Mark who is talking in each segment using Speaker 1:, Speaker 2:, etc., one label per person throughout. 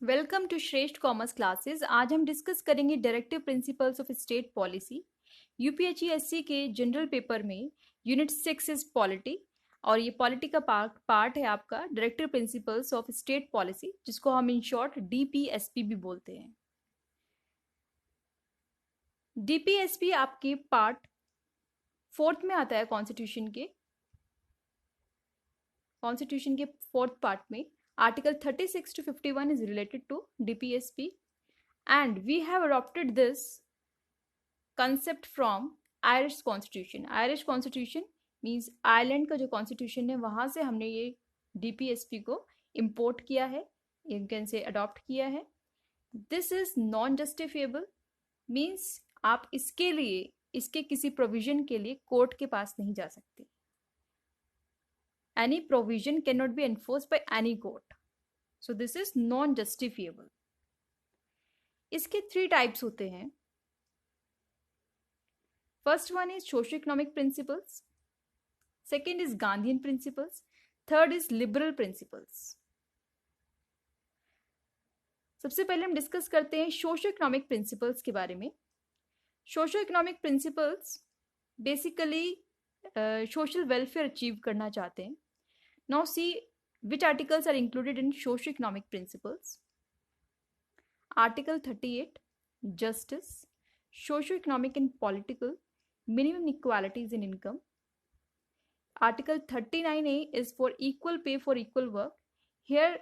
Speaker 1: Welcome to Shreshtha commerce classes. आज हम discuss करेंगे directive principles of state policy. UPHESC के जनरल पेपर में यूनिट 6 इज पॉलिटी और ये पॉलिटी का पार्ट है आपका directive principles of state policy, जिसको हम इन शॉर्ट डीपीएसपी भी बोलते हैं। डीपीएसपी आपके पार्ट 4 में आता है कॉन्स्टिट्यूशन के 4th पार्ट में। Article 36 to 51 is related to DPSP, and we have adopted this concept from Irish Constitution. Irish Constitution means Ireland का जो कॉन्स्टिट्यूशन है वहाँ से हमने ये DPSP को इम्पोर्ट किया है, यू से अडॉप्ट किया है। This is non justifiable means आप इसके किसी प्रोविजन के लिए कोर्ट के पास नहीं जा सकते। Any provision cannot be enforced by any court. So this is non-justifiable. इसके 3 टाइप्स होते हैं। First one is socio economic principles, second is Gandhian principles, third is liberal principles. सबसे पहले हम डिस्कस करते हैं सोशो इकोनॉमिक प्रिंसिपल्स के बारे में। Socio economic principles basically social welfare achieve करना चाहते हैं। Now see which articles are included in socio-economic principles. Article 38, justice, socio-economic and political, minimum equalities in income. Article 39A is for equal pay for equal work. Here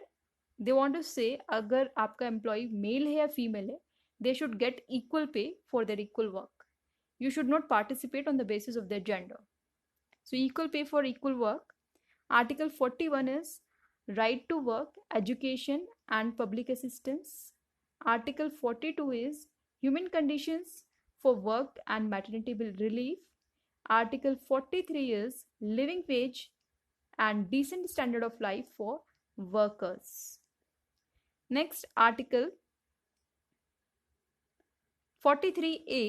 Speaker 1: they want to say अगर आपका employee male है या female है, they should get equal pay for their equal work. You should not participate on the basis of their gender. So equal pay for equal work. Article 41 is right to work, education and public assistance. Article 42 is human conditions for work and maternity relief. Article 43 is living wage and decent standard of life for workers. Next, Article 43A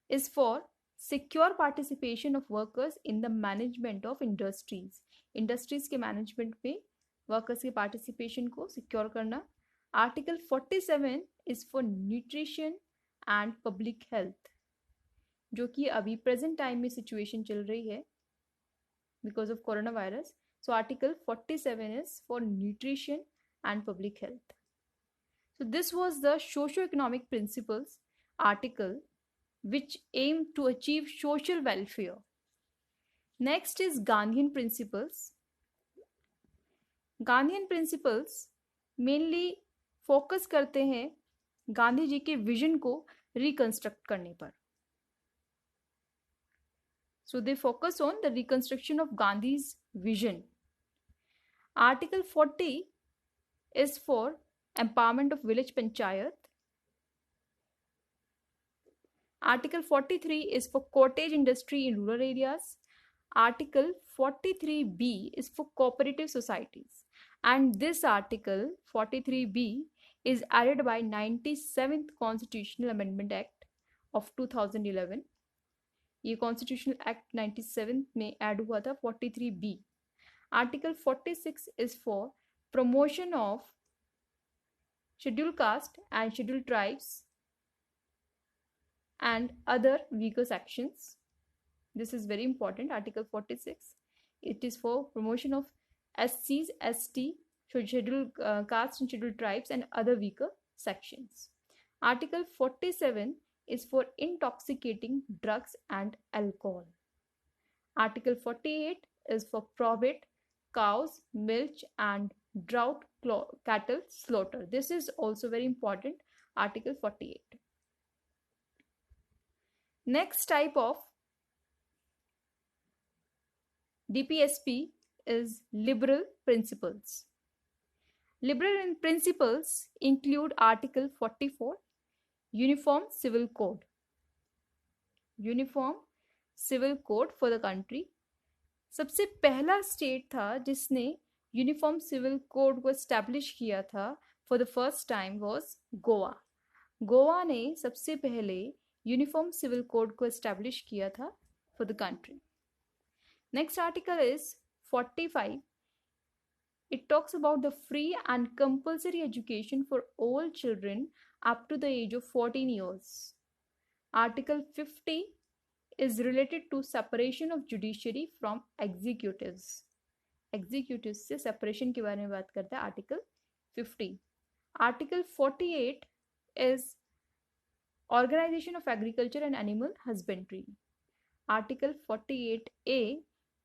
Speaker 1: is for secure participation of workers in the management of industries. Industries के management में workers के participation को secure करना। Article 47 is for nutrition and public health, जो कि अभी present time में situation चल रही है because of corona virus. So article 47 is for nutrition and public health. So this was the socio economic principles article which aim to achieve social welfare. Next is Gandhian principles. Gandhian principles mainly focus करते हैं गांधी जी के vision को reconstruct करने पर। So they focus on the reconstruction of Gandhi's vision. Article 40 is for empowerment of village panchayat. Article 43 is for cottage industry in rural areas. Article 43B is for cooperative societies. And this Article 43B is added by 97th Constitutional Amendment Act of 2011. ये Constitutional Act 97 में add हुआ था 43B. Article 46 is for promotion of scheduled caste and scheduled tribes and other weaker sections. This is very important. Article 46, it is for promotion of SCs, ST, scheduled castes and scheduled tribes and other weaker sections. Article 47 is for intoxicating drugs and alcohol. Article 48 is for prohibit cows, milk and drought cattle slaughter. This is also very important. Article 48. Next type of DPSP is liberal principles. Liberal principles include Article 44, Uniform Civil Code. Uniform Civil Code for the country. सबसे पहला state था जिसने uniform civil code को establish किया था for the first time was Goa. Goa ने सबसे पहले यूनिफॉर्म सिविल कोड को एस्टैब्लिश किया था for the country. Next article is 45, It talks about the free and compulsory education for all children up to the age of 14 years. Article 50 is related to separation of judiciary from executives. Executives से separation के बारे में बात करता है Article 50. Article 48 is Organization of Agriculture and Animal Husbandry. Article 48A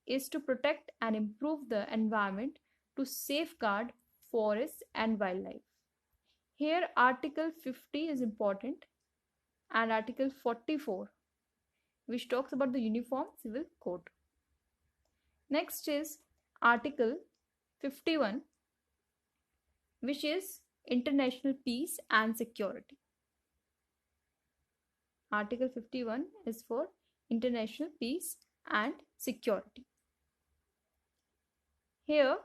Speaker 1: is to protect and improve the environment to safeguard forests and wildlife. Here Article 50 is important, and Article 44, which talks about the Uniform Civil Code. Next is Article 51, which is international peace and security. Article 51 is for international peace and security. Here,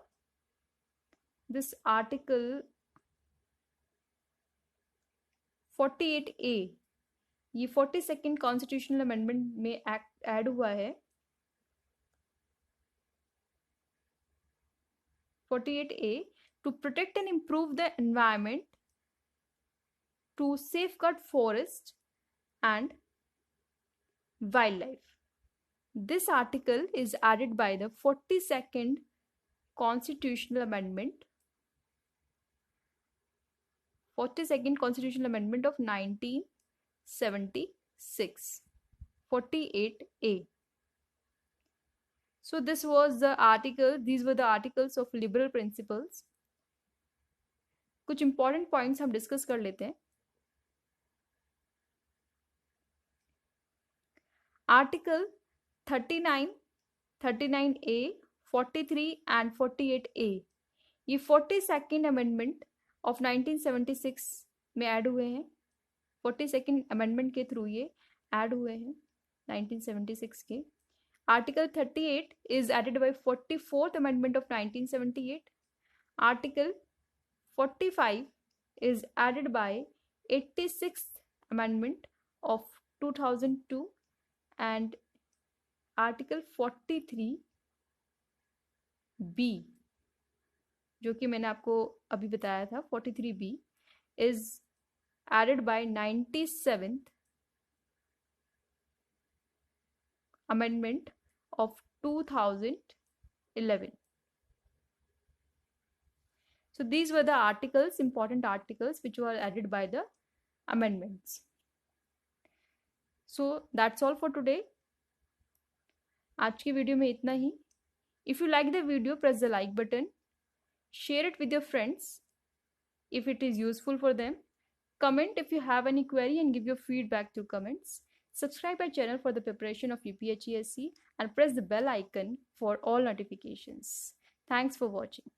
Speaker 1: this Article 48A, ये 42nd constitutional amendment में add हुआ है. 48A, to protect and improve the environment, to safeguard forest and wildlife. This article is added by the 42nd constitutional amendment, 42nd constitutional amendment of 1976, 48A. So this was the article, these were the articles of liberal principles. कुछ important points हम discuss कर लेते हैं. Article 39, 39A, 43 and 48A, ये 42nd amendment of 1976 में add हुए हैं. 42nd amendment के थ्रू ये ऐड हुए हैं 1976 के. Article 38 is added by 44th amendment of 1978. Article 45 is added by 86th amendment of 2002, and Article 43B, जो कि मैंने आपको अभी बताया था, 43B is added by 97th amendment of 2011. So these were the articles, important articles, which were added by the amendments. So that's all for today. आज की video में इतना ही. If you like the video, press the like button. Share it with your friends if it is useful for them. Comment if you have any query and give your feedback through comments. Subscribe our channel for the preparation of UPHESC and press the bell icon for all notifications. Thanks for watching.